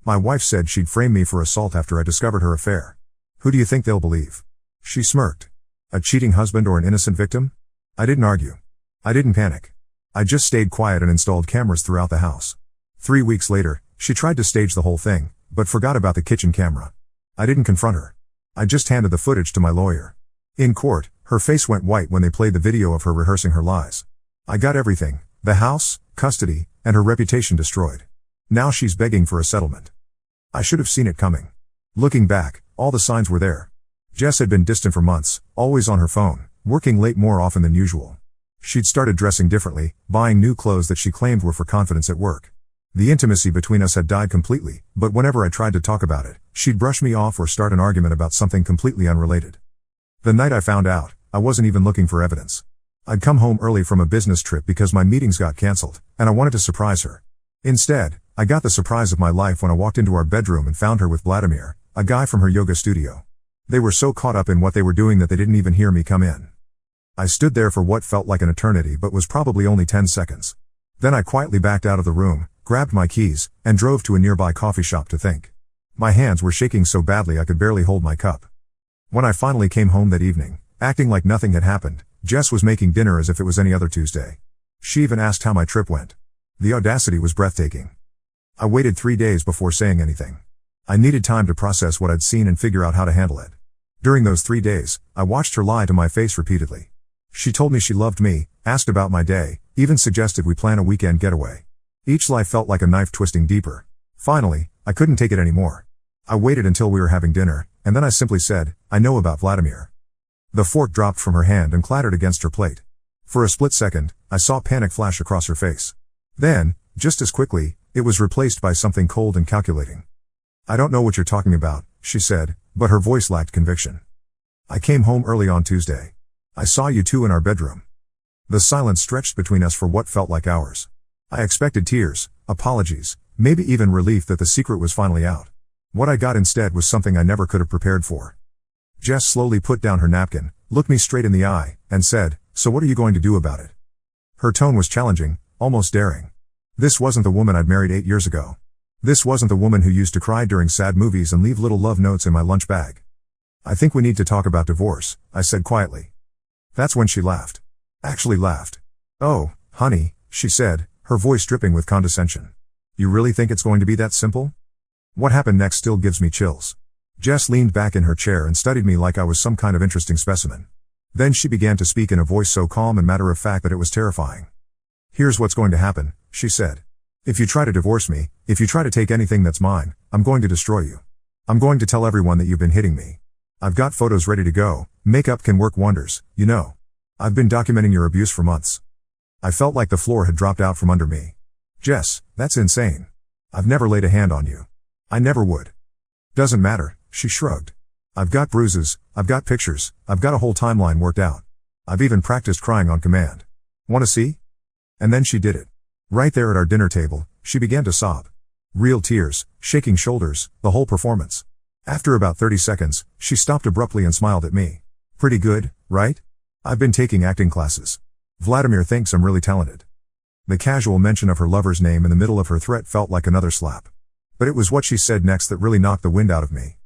My wife said she'd frame me for assault after I discovered her affair. Who do you think they'll believe? She smirked. A cheating husband or an innocent victim? I didn't argue. I didn't panic. I just stayed quiet and installed cameras throughout the house. 3 weeks later, she tried to stage the whole thing, but forgot about the kitchen camera. I didn't confront her. I just handed the footage to my lawyer. In court, her face went white when they played the video of her rehearsing her lies. I got everything: the house, custody, and her reputation destroyed. Now she's begging for a settlement. I should have seen it coming. Looking back, all the signs were there. Jess had been distant for months, always on her phone, working late more often than usual. She'd started dressing differently, buying new clothes that she claimed were for confidence at work. The intimacy between us had died completely, but whenever I tried to talk about it, she'd brush me off or start an argument about something completely unrelated. The night I found out, I wasn't even looking for evidence. I'd come home early from a business trip because my meetings got cancelled, and I wanted to surprise her. Instead, I got the surprise of my life when I walked into our bedroom and found her with Vladimir, a guy from her yoga studio. They were so caught up in what they were doing that they didn't even hear me come in. I stood there for what felt like an eternity but was probably only 10 seconds. Then I quietly backed out of the room, grabbed my keys, and drove to a nearby coffee shop to think. My hands were shaking so badly I could barely hold my cup. When I finally came home that evening, acting like nothing had happened, Jess was making dinner as if it was any other Tuesday. She even asked how my trip went. The audacity was breathtaking. I waited 3 days before saying anything. I needed time to process what I'd seen and figure out how to handle it. During those 3 days, I watched her lie to my face repeatedly. She told me she loved me, asked about my day, even suggested we plan a weekend getaway. Each lie felt like a knife twisting deeper. Finally, I couldn't take it anymore. I waited until we were having dinner, and then I simply said, "I know about Vladimir." The fork dropped from her hand and clattered against her plate. For a split second, I saw panic flash across her face. Then, just as quickly, it was replaced by something cold and calculating. "I don't know what you're talking about," she said, but her voice lacked conviction. "I came home early on Tuesday. I saw you two in our bedroom." The silence stretched between us for what felt like hours. I expected tears, apologies, maybe even relief that the secret was finally out. What I got instead was something I never could have prepared for. Jess slowly put down her napkin, looked me straight in the eye, and said, "So what are you going to do about it?" Her tone was challenging, almost daring. This wasn't the woman I'd married 8 years ago. This wasn't the woman who used to cry during sad movies and leave little love notes in my lunch bag. "I think we need to talk about divorce," I said quietly. That's when she laughed. Actually laughed. "Oh, honey," she said, her voice dripping with condescension. "You really think it's going to be that simple?" What happened next still gives me chills. Jess leaned back in her chair and studied me like I was some kind of interesting specimen. Then she began to speak in a voice so calm and matter-of-fact that it was terrifying. "Here's what's going to happen," she said. "If you try to divorce me, if you try to take anything that's mine, I'm going to destroy you. I'm going to tell everyone that you've been hitting me. I've got photos ready to go. Makeup can work wonders, you know. I've been documenting your abuse for months." I felt like the floor had dropped out from under me. "Jess, that's insane. I've never laid a hand on you. I never would." "Doesn't matter," she shrugged. "I've got bruises, I've got pictures, I've got a whole timeline worked out. I've even practiced crying on command. Want to see?" And then she did it. Right there at our dinner table, she began to sob. Real tears, shaking shoulders, the whole performance. After about 30 seconds, she stopped abruptly and smiled at me. "Pretty good, right? I've been taking acting classes. Vladimir thinks I'm really talented." The casual mention of her lover's name in the middle of her threat felt like another slap. But it was what she said next that really knocked the wind out of me.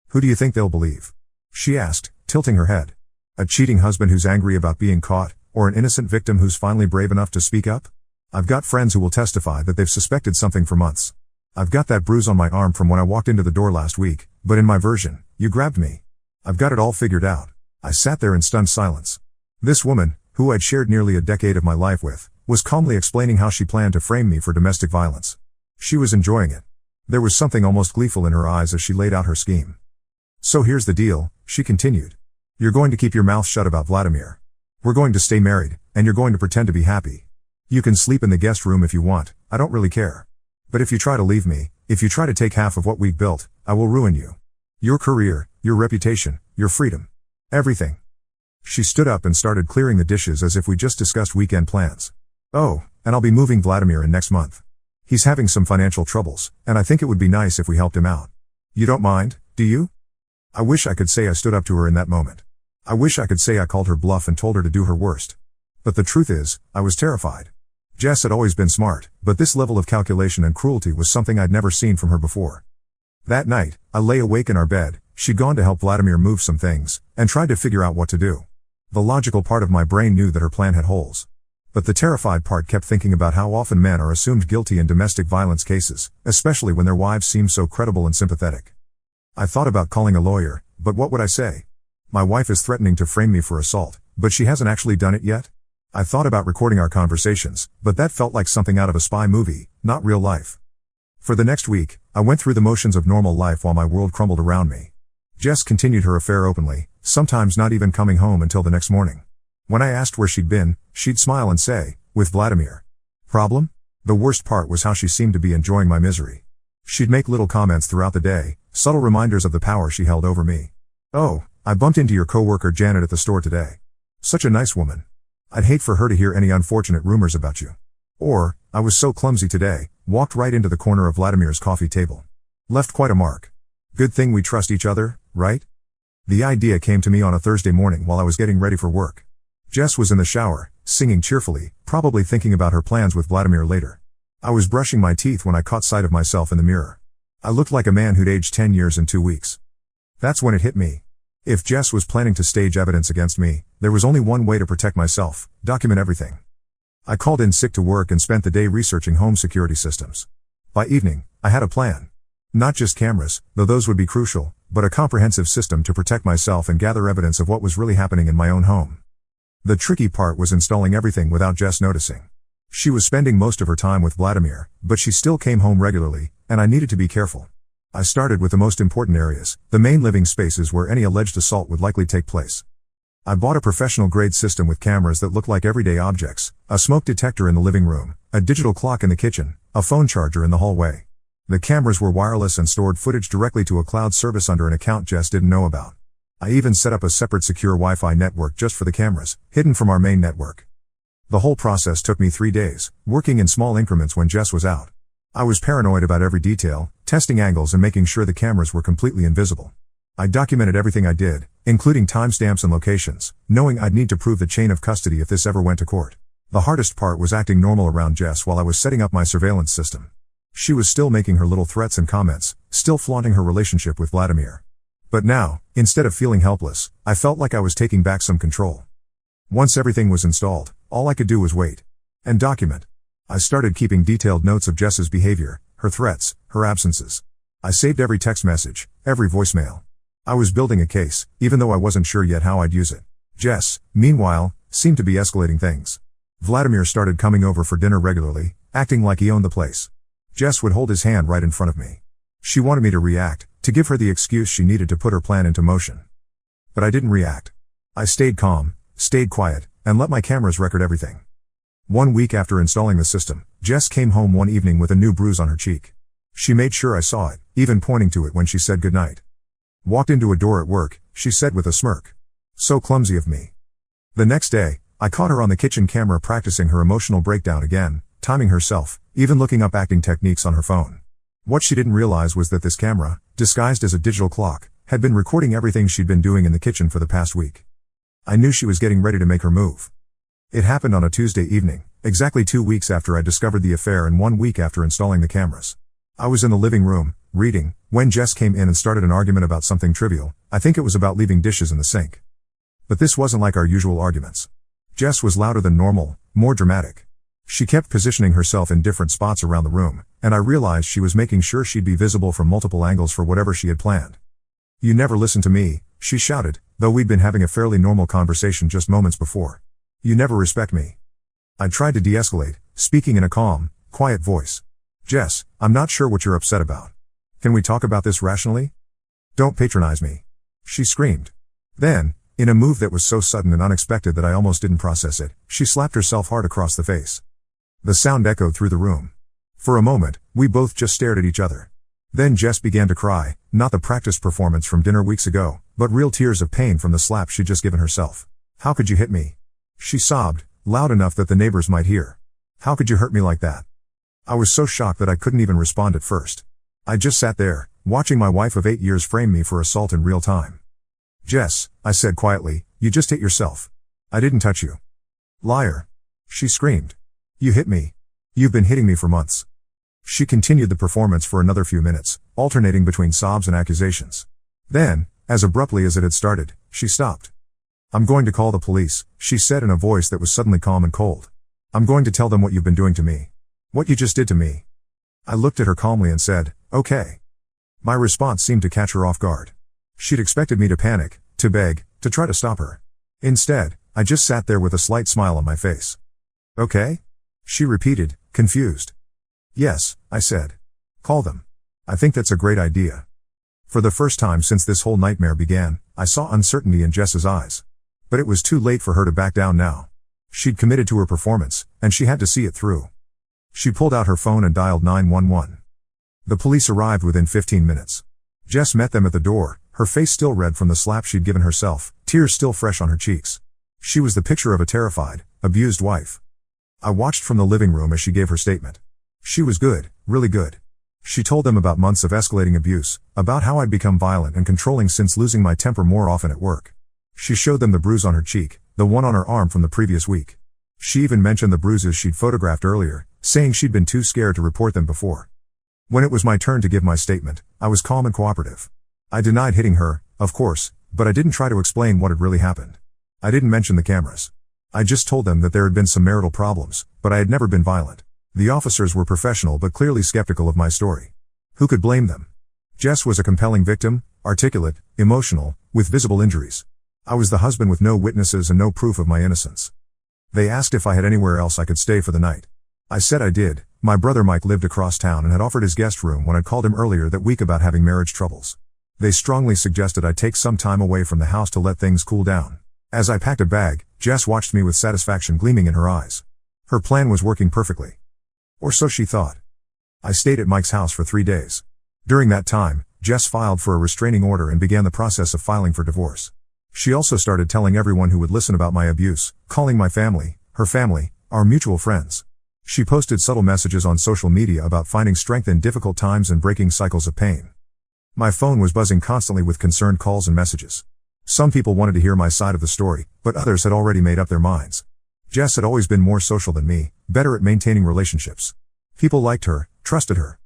"Who do you think they'll believe?" she asked, tilting her head. "A cheating husband who's angry about being caught, or an innocent victim who's finally brave enough to speak up? I've got friends who will testify that they've suspected something for months. I've got that bruise on my arm from when I walked into the door last week, but in my version, you grabbed me. I've got it all figured out." I sat there in stunned silence. This woman, who I'd shared nearly a decade of my life with, was calmly explaining how she planned to frame me for domestic violence. She was enjoying it. There was something almost gleeful in her eyes as she laid out her scheme. "So here's the deal," she continued. "You're going to keep your mouth shut about Vladimir. We're going to stay married, and you're going to pretend to be happy. You can sleep in the guest room if you want, I don't really care. But if you try to leave me, if you try to take half of what we've built, I will ruin you. Your career, your reputation, your freedom. Everything." She stood up and started clearing the dishes as if we just discussed weekend plans. "Oh, and I'll be moving Vladimir in next month. He's having some financial troubles, and I think it would be nice if we helped him out. You don't mind, do you?" I wish I could say I stood up to her in that moment. I wish I could say I called her bluff and told her to do her worst. But the truth is, I was terrified. Jess had always been smart, but this level of calculation and cruelty was something I'd never seen from her before. That night, I lay awake in our bed. She'd gone to help Vladimir move some things, and tried to figure out what to do. The logical part of my brain knew that her plan had holes. But the terrified part kept thinking about how often men are assumed guilty in domestic violence cases, especially when their wives seem so credible and sympathetic. I thought about calling a lawyer, but what would I say? My wife is threatening to frame me for assault, but she hasn't actually done it yet? I thought about recording our conversations, but that felt like something out of a spy movie, not real life. For the next week, I went through the motions of normal life while my world crumbled around me. Jess continued her affair openly, sometimes not even coming home until the next morning. When I asked where she'd been, she'd smile and say, "With Vladimir." Problem? The worst part was how she seemed to be enjoying my misery. She'd make little comments throughout the day, subtle reminders of the power she held over me. "Oh, I bumped into your coworker Janet at the store today. Such a nice woman. I'd hate for her to hear any unfortunate rumors about you." Or, "I was so clumsy today, walked right into the corner of Vladimir's coffee table. Left quite a mark. Good thing we trust each other, right?" The idea came to me on a Thursday morning while I was getting ready for work. Jess was in the shower, singing cheerfully, probably thinking about her plans with Vladimir later. I was brushing my teeth when I caught sight of myself in the mirror. I looked like a man who'd aged 10 years in 2 weeks. That's when it hit me. If Jess was planning to stage evidence against me, there was only one way to protect myself: document everything. I called in sick to work and spent the day researching home security systems. By evening, I had a plan. Not just cameras, though those would be crucial, but a comprehensive system to protect myself and gather evidence of what was really happening in my own home. The tricky part was installing everything without Jess noticing. She was spending most of her time with Vladimir, but she still came home regularly, and I needed to be careful. I started with the most important areas, the main living spaces where any alleged assault would likely take place. I bought a professional-grade system with cameras that looked like everyday objects: a smoke detector in the living room, a digital clock in the kitchen, a phone charger in the hallway. The cameras were wireless and stored footage directly to a cloud service under an account Jess didn't know about. I even set up a separate secure Wi-Fi network just for the cameras, hidden from our main network. The whole process took me 3 days, working in small increments when Jess was out. I was paranoid about every detail, testing angles and making sure the cameras were completely invisible. I documented everything I did, including timestamps and locations, knowing I'd need to prove the chain of custody if this ever went to court. The hardest part was acting normal around Jess while I was setting up my surveillance system. She was still making her little threats and comments, still flaunting her relationship with Vladimir. But now, instead of feeling helpless, I felt like I was taking back some control. Once everything was installed, all I could do was wait. And document. I started keeping detailed notes of Jess's behavior, her threats, her absences. I saved every text message, every voicemail. I was building a case, even though I wasn't sure yet how I'd use it. Jess, meanwhile, seemed to be escalating things. Vladimir started coming over for dinner regularly, acting like he owned the place. Jess would hold his hand right in front of me. She wanted me to react, to give her the excuse she needed to put her plan into motion. But I didn't react. I stayed calm, stayed quiet, and let my cameras record everything. 1 week after installing the system, Jess came home one evening with a new bruise on her cheek. She made sure I saw it, even pointing to it when she said goodnight. Walked into a door at work, she said with a smirk. "So clumsy of me." The next day, I caught her on the kitchen camera practicing her emotional breakdown again, timing herself, even looking up acting techniques on her phone. What she didn't realize was that this camera, disguised as a digital clock, had been recording everything she'd been doing in the kitchen for the past week. I knew she was getting ready to make her move. It happened on a Tuesday evening, exactly 2 weeks after I discovered the affair and 1 week after installing the cameras. I was in the living room, reading, when Jess came in and started an argument about something trivial. I think it was about leaving dishes in the sink. But this wasn't like our usual arguments. Jess was louder than normal, more dramatic. She kept positioning herself in different spots around the room, and I realized she was making sure she'd be visible from multiple angles for whatever she had planned. "You never listen to me," she shouted, though we'd been having a fairly normal conversation just moments before. "You never respect me." I tried to de-escalate, speaking in a calm, quiet voice. "Jess, I'm not sure what you're upset about. Can we talk about this rationally? Don't patronize me," she screamed. Then, in a move that was so sudden and unexpected that I almost didn't process it, she slapped herself hard across the face. The sound echoed through the room. For a moment, we both just stared at each other. Then Jess began to cry, not the practice performance from dinner weeks ago, but real tears of pain from the slap she'd just given herself. "How could you hit me?" she sobbed, loud enough that the neighbors might hear. "How could you hurt me like that?" I was so shocked that I couldn't even respond at first. I just sat there, watching my wife of 8 years frame me for assault in real time. "Jess," I said quietly, "you just hit yourself. I didn't touch you." "Liar," she screamed. You hit me. You've been hitting me for months. She continued the performance for another few minutes, alternating between sobs and accusations. Then, as abruptly as it had started, she stopped. I'm going to call the police, she said in a voice that was suddenly calm and cold. I'm going to tell them what you've been doing to me. What you just did to me. I looked at her calmly and said, okay. My response seemed to catch her off guard. She'd expected me to panic, to beg, to try to stop her. Instead, I just sat there with a slight smile on my face. Okay? She repeated, confused. Yes, I said. Call them. I think that's a great idea. For the first time since this whole nightmare began, I saw uncertainty in Jess's eyes. But it was too late for her to back down now. She'd committed to her performance, and she had to see it through. She pulled out her phone and dialed 911. The police arrived within 15 minutes. Jess met them at the door, her face still red from the slap she'd given herself, tears still fresh on her cheeks. She was the picture of a terrified, abused wife. I watched from the living room as she gave her statement. She was good, really good. She told them about months of escalating abuse, about how I'd become violent and controlling since losing my temper more often at work. She showed them the bruise on her cheek, the one on her arm from the previous week. She even mentioned the bruises she'd photographed earlier, saying she'd been too scared to report them before. When it was my turn to give my statement, I was calm and cooperative. I denied hitting her, of course, but I didn't try to explain what had really happened. I didn't mention the cameras. I just told them that there had been some marital problems, but I had never been violent. The officers were professional but clearly skeptical of my story. Who could blame them? Jess was a compelling victim, articulate, emotional, with visible injuries. I was the husband with no witnesses and no proof of my innocence. They asked if I had anywhere else I could stay for the night. I said I did. My brother Mike lived across town and had offered his guest room when I'd called him earlier that week about having marriage troubles. They strongly suggested I take some time away from the house to let things cool down. As I packed a bag, Jess watched me with satisfaction gleaming in her eyes. Her plan was working perfectly. Or so she thought. I stayed at Mike's house for 3 days. During that time, Jess filed for a restraining order and began the process of filing for divorce. She also started telling everyone who would listen about my abuse, calling my family, her family, our mutual friends. She posted subtle messages on social media about finding strength in difficult times and breaking cycles of pain. My phone was buzzing constantly with concerned calls and messages. Some people wanted to hear my side of the story, but others had already made up their minds. Jess had always been more social than me, better at maintaining relationships. People liked her, trusted her.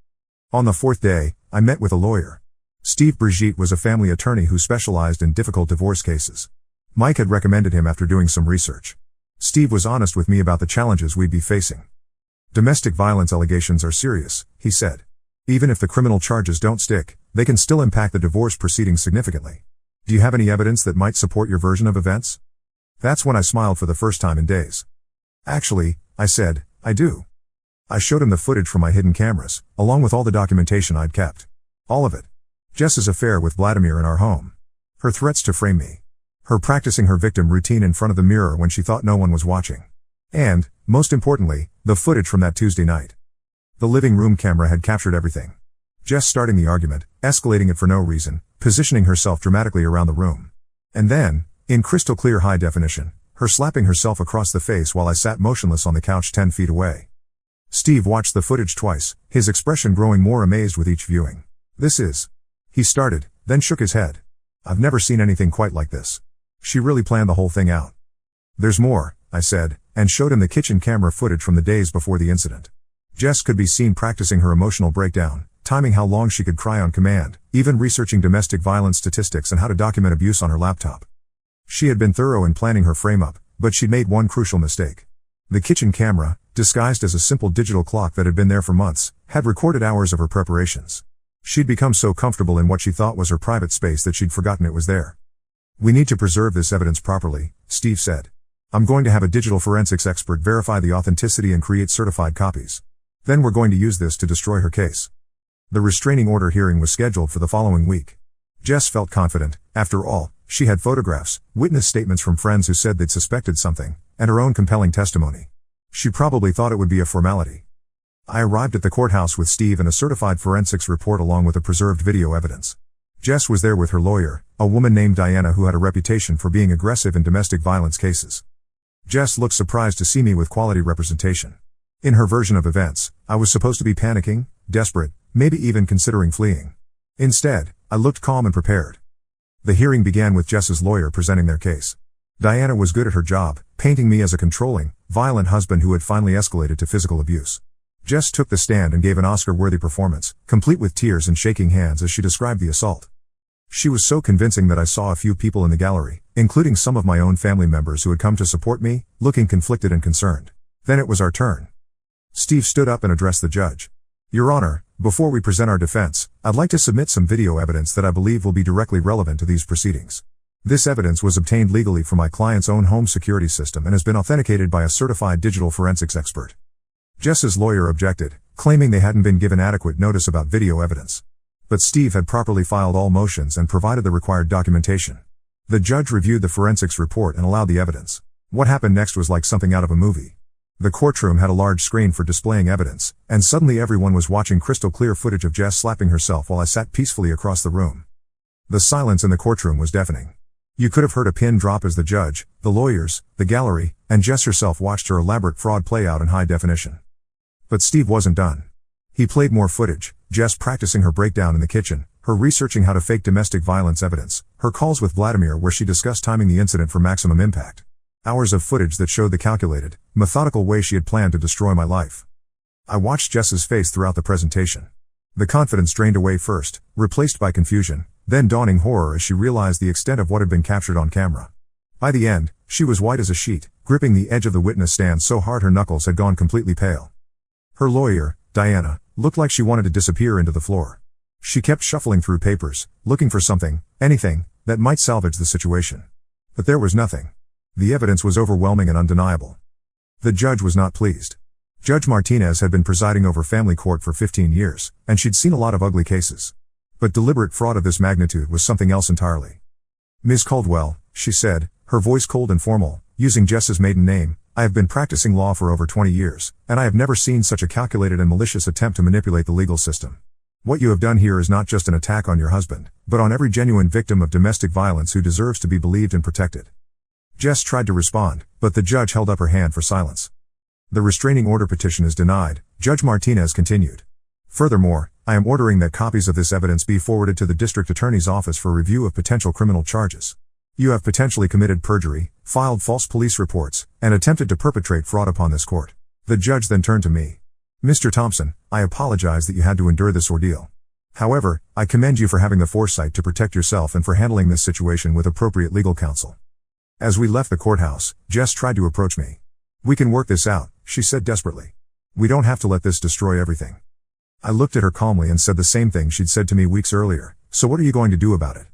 On the 4th day, I met with a lawyer. Steve Brigitte was a family attorney who specialized in difficult divorce cases. Mike had recommended him after doing some research. Steve was honest with me about the challenges we'd be facing. Domestic violence allegations are serious, he said. Even if the criminal charges don't stick, they can still impact the divorce proceedings significantly. Do you have any evidence that might support your version of events? That's when I smiled for the first time in days. Actually, I said, I do. I showed him the footage from my hidden cameras, along with all the documentation I'd kept. All of it. Jess's affair with Vladimir in our home. Her threats to frame me. Her practicing her victim routine in front of the mirror when she thought no one was watching. And, most importantly, the footage from that Tuesday night. The living room camera had captured everything. Jess starting the argument, escalating it for no reason, positioning herself dramatically around the room. And then, in crystal clear high definition, her slapping herself across the face while I sat motionless on the couch 10 feet away. Steve watched the footage twice, his expression growing more amazed with each viewing. This is... He started, then shook his head. I've never seen anything quite like this. She really planned the whole thing out. There's more, I said, and showed him the kitchen camera footage from the days before the incident. Jess could be seen practicing her emotional breakdown, timing how long she could cry on command, even researching domestic violence statistics and how to document abuse on her laptop. She had been thorough in planning her frame-up, but she'd made one crucial mistake. The kitchen camera, disguised as a simple digital clock that had been there for months, had recorded hours of her preparations. She'd become so comfortable in what she thought was her private space that she'd forgotten it was there. We need to preserve this evidence properly, Steve said. I'm going to have a digital forensics expert verify the authenticity and create certified copies. Then we're going to use this to destroy her case. The restraining order hearing was scheduled for the following week. Jess felt confident. After all, she had photographs, witness statements from friends who said they'd suspected something, and her own compelling testimony. She probably thought it would be a formality. I arrived at the courthouse with Steve and a certified forensics report along with the preserved video evidence. Jess was there with her lawyer, a woman named Diana who had a reputation for being aggressive in domestic violence cases. Jess looked surprised to see me with quality representation. In her version of events, I was supposed to be panicking, desperate, maybe even considering fleeing. Instead, I looked calm and prepared. The hearing began with Jess's lawyer presenting their case. Diana was good at her job, painting me as a controlling, violent husband who had finally escalated to physical abuse. Jess took the stand and gave an Oscar-worthy performance, complete with tears and shaking hands as she described the assault. She was so convincing that I saw a few people in the gallery, including some of my own family members who had come to support me, looking conflicted and concerned. Then it was our turn. Steve stood up and addressed the judge. Your Honor, before we present our defense, I'd like to submit some video evidence that I believe will be directly relevant to these proceedings. This evidence was obtained legally from my client's own home security system and has been authenticated by a certified digital forensics expert. Jess's lawyer objected, claiming they hadn't been given adequate notice about video evidence. But Steve had properly filed all motions and provided the required documentation. The judge reviewed the forensics report and allowed the evidence. What happened next was like something out of a movie. The courtroom had a large screen for displaying evidence, and suddenly everyone was watching crystal clear footage of Jess slapping herself while I sat peacefully across the room. The silence in the courtroom was deafening. You could have heard a pin drop as the judge, the lawyers, the gallery, and Jess herself watched her elaborate fraud play out in high definition. But Steve wasn't done. He played more footage, Jess practicing her breakdown in the kitchen, her researching how to fake domestic violence evidence, her calls with Vladimir where she discussed timing the incident for maximum impact. Hours of footage that showed the calculated, methodical way she had planned to destroy my life. I watched Jess's face throughout the presentation. The confidence drained away first, replaced by confusion, then dawning horror as she realized the extent of what had been captured on camera. By the end, she was white as a sheet, gripping the edge of the witness stand so hard her knuckles had gone completely pale. Her lawyer, Diana, looked like she wanted to disappear into the floor. She kept shuffling through papers, looking for something, anything, that might salvage the situation. But there was nothing. The evidence was overwhelming and undeniable. The judge was not pleased. Judge Martinez had been presiding over family court for 15 years, and she'd seen a lot of ugly cases. But deliberate fraud of this magnitude was something else entirely. Ms. Caldwell, she said, her voice cold and formal, using Jess's maiden name, I have been practicing law for over 20 years, and I have never seen such a calculated and malicious attempt to manipulate the legal system. What you have done here is not just an attack on your husband, but on every genuine victim of domestic violence who deserves to be believed and protected. Jess tried to respond, but the judge held up her hand for silence. The restraining order petition is denied, Judge Martinez continued. Furthermore, I am ordering that copies of this evidence be forwarded to the district attorney's office for review of potential criminal charges. You have potentially committed perjury, filed false police reports, and attempted to perpetrate fraud upon this court. The judge then turned to me. Mr. Thompson, I apologize that you had to endure this ordeal. However, I commend you for having the foresight to protect yourself and for handling this situation with appropriate legal counsel. As we left the courthouse, Jess tried to approach me. We can work this out, she said desperately. We don't have to let this destroy everything. I looked at her calmly and said the same thing she'd said to me weeks earlier, so what are you going to do about it?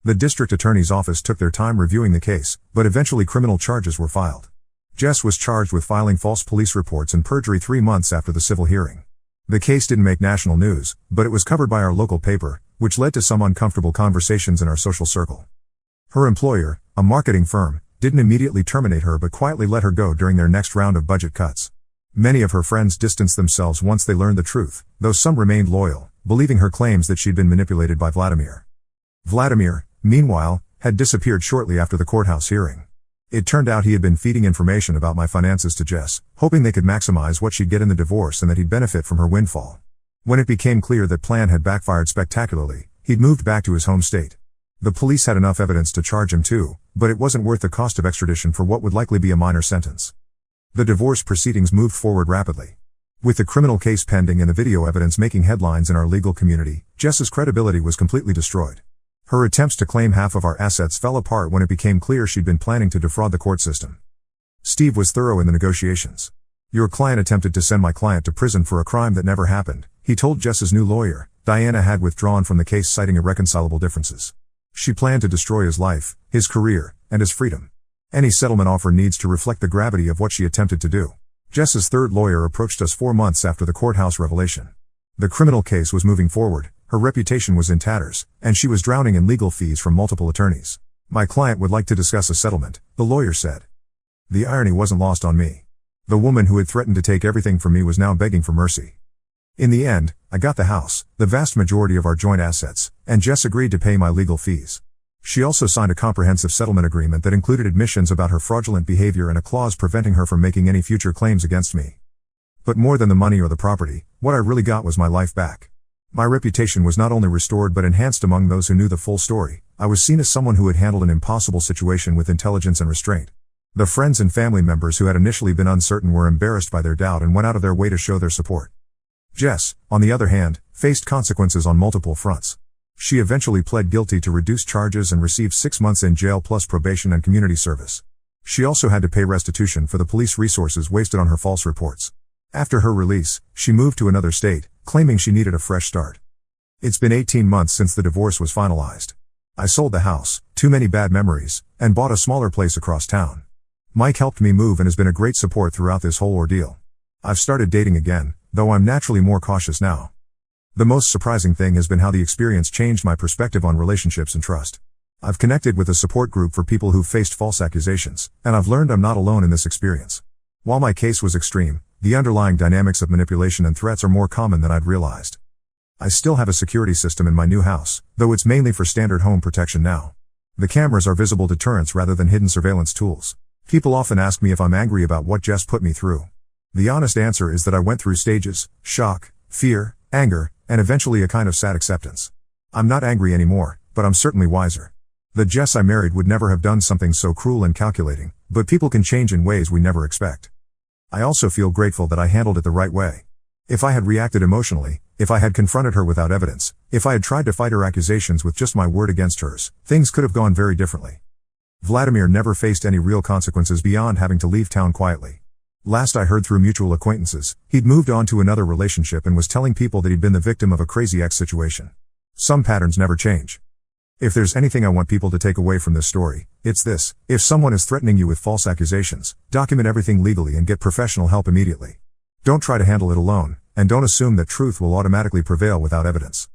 The district attorney's office took their time reviewing the case, but eventually criminal charges were filed. Jess was charged with filing false police reports and perjury 3 months after the civil hearing. The case didn't make national news, but it was covered by our local paper, which led to some uncomfortable conversations in our social circle. Her employer, a marketing firm, didn't immediately terminate her but quietly let her go during their next round of budget cuts. Many of her friends distanced themselves once they learned the truth, though some remained loyal, believing her claims that she'd been manipulated by Vladimir. Vladimir, meanwhile, had disappeared shortly after the courthouse hearing. It turned out he had been feeding information about my finances to Jess, hoping they could maximize what she'd get in the divorce and that he'd benefit from her windfall. When it became clear that plan had backfired spectacularly, he'd moved back to his home state. The police had enough evidence to charge him too, but it wasn't worth the cost of extradition for what would likely be a minor sentence. The divorce proceedings moved forward rapidly. With the criminal case pending and the video evidence making headlines in our legal community, Jess's credibility was completely destroyed. Her attempts to claim half of our assets fell apart when it became clear she'd been planning to defraud the court system. Steve was thorough in the negotiations. Your client attempted to send my client to prison for a crime that never happened, he told Jess's new lawyer. Diana had withdrawn from the case citing irreconcilable differences. She planned to destroy his life, his career, and his freedom. Any settlement offer needs to reflect the gravity of what she attempted to do. Jess's third lawyer approached us 4 months after the courthouse revelation. The criminal case was moving forward, her reputation was in tatters, and she was drowning in legal fees from multiple attorneys. My client would like to discuss a settlement, the lawyer said. The irony wasn't lost on me. The woman who had threatened to take everything from me was now begging for mercy. In the end, I got the house, the vast majority of our joint assets, and Jess agreed to pay my legal fees. She also signed a comprehensive settlement agreement that included admissions about her fraudulent behavior and a clause preventing her from making any future claims against me. But more than the money or the property, what I really got was my life back. My reputation was not only restored but enhanced among those who knew the full story, I was seen as someone who had handled an impossible situation with intelligence and restraint. The friends and family members who had initially been uncertain were embarrassed by their doubt and went out of their way to show their support. Jess, on the other hand, faced consequences on multiple fronts. She eventually pled guilty to reduced charges and received 6 months in jail plus probation and community service. She also had to pay restitution for the police resources wasted on her false reports. After her release, she moved to another state, claiming she needed a fresh start. It's been 18 months since the divorce was finalized. I sold the house, too many bad memories, and bought a smaller place across town. Mike helped me move and has been a great support throughout this whole ordeal. I've started dating again, though I'm naturally more cautious now. The most surprising thing has been how the experience changed my perspective on relationships and trust. I've connected with a support group for people who've faced false accusations, and I've learned I'm not alone in this experience. While my case was extreme, the underlying dynamics of manipulation and threats are more common than I'd realized. I still have a security system in my new house, though it's mainly for standard home protection now. The cameras are visible deterrents rather than hidden surveillance tools. People often ask me if I'm angry about what Jess put me through. The honest answer is that I went through stages: shock, fear, anger, and eventually a kind of sad acceptance. I'm not angry anymore, but I'm certainly wiser. The Jess I married would never have done something so cruel and calculating, but people can change in ways we never expect. I also feel grateful that I handled it the right way. If I had reacted emotionally, if I had confronted her without evidence, if I had tried to fight her accusations with just my word against hers, things could have gone very differently. Vladimir never faced any real consequences beyond having to leave town quietly. Last I heard through mutual acquaintances, he'd moved on to another relationship and was telling people that he'd been the victim of a crazy ex situation. Some patterns never change. If there's anything I want people to take away from this story, it's this: if someone is threatening you with false accusations, document everything legally and get professional help immediately. Don't try to handle it alone, and don't assume that truth will automatically prevail without evidence.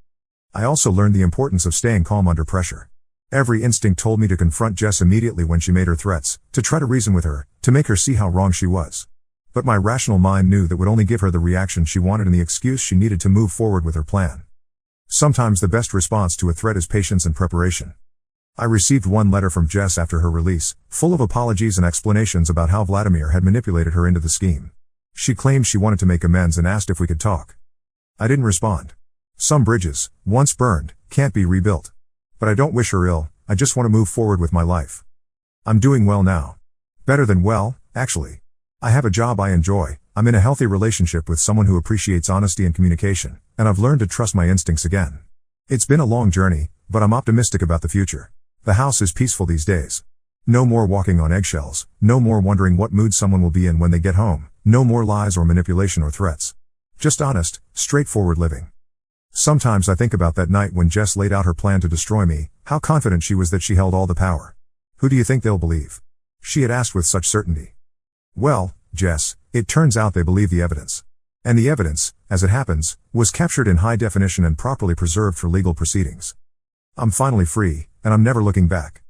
I also learned the importance of staying calm under pressure. Every instinct told me to confront Jess immediately when she made her threats, to try to reason with her, to make her see how wrong she was. But my rational mind knew that would only give her the reaction she wanted and the excuse she needed to move forward with her plan. Sometimes the best response to a threat is patience and preparation. I received one letter from Jess after her release, full of apologies and explanations about how Vladimir had manipulated her into the scheme. She claimed she wanted to make amends and asked if we could talk. I didn't respond. Some bridges, once burned, can't be rebuilt. But I don't wish her ill, I just want to move forward with my life. I'm doing well now. Better than well, actually. I have a job I enjoy, I'm in a healthy relationship with someone who appreciates honesty and communication, and I've learned to trust my instincts again. It's been a long journey, but I'm optimistic about the future. The house is peaceful these days. No more walking on eggshells, no more wondering what mood someone will be in when they get home, no more lies or manipulation or threats. Just honest, straightforward living. Sometimes I think about that night when Jess laid out her plan to destroy me, how confident she was that she held all the power. Who do you think they'll believe? She had asked with such certainty. Well, Jess, it turns out they believe the evidence. And the evidence, as it happens, was captured in high definition and properly preserved for legal proceedings. I'm finally free, and I'm never looking back.